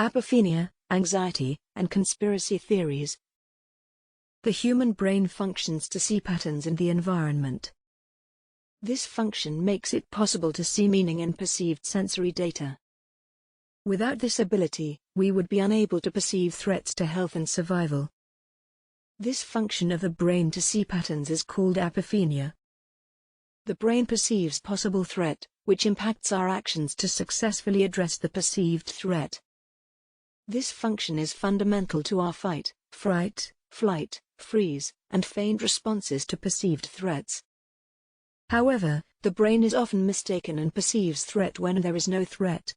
Apophenia, anxiety, and conspiracy theories. The human brain functions to see patterns in the environment. This function makes it possible to see meaning in perceived sensory data. Without this ability, we would be unable to perceive threats to health and survival. This function of the brain to see patterns is called apophenia. The brain perceives possible threat, which impacts our actions to successfully address the perceived threat. This function is fundamental to our fight, fright, flight, freeze, and feigned responses to perceived threats. However, the brain is often mistaken and perceives threat when there is no threat.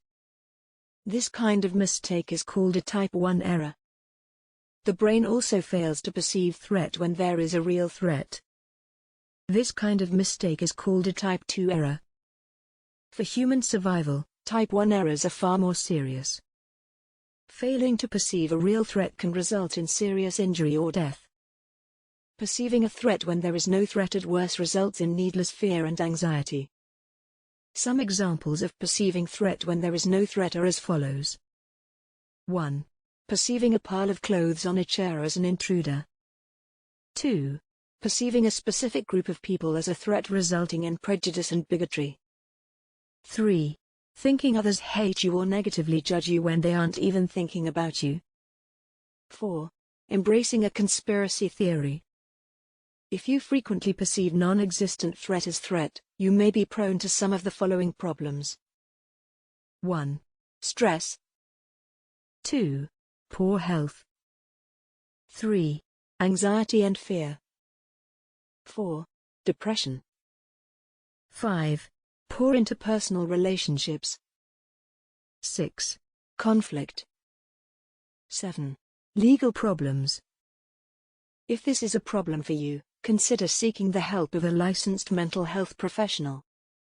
This kind of mistake is called a type 1 error. The brain also fails to perceive threat when there is a real threat. This kind of mistake is called a type 2 error. For human survival, type 1 errors are far more serious. Failing to perceive a real threat can result in serious injury or death. Perceiving a threat when there is no threat at worst results in needless fear and anxiety. Some examples of perceiving threat when there is no threat are as follows. 1. Perceiving a pile of clothes on a chair as an intruder. 2. Perceiving a specific group of people as a threat resulting in prejudice and bigotry. 3. Thinking others hate you or negatively judge you when they aren't even thinking about you. 4. Embracing a conspiracy theory. If you frequently perceive non-existent threat as threat, you may be prone to some of the following problems. 1. Stress. 2. Poor health. 3. Anxiety and fear. 4. Depression. 5. Poor interpersonal relationships. 6. Conflict. 7. Legal problems. If this is a problem for you, consider seeking the help of a licensed mental health professional.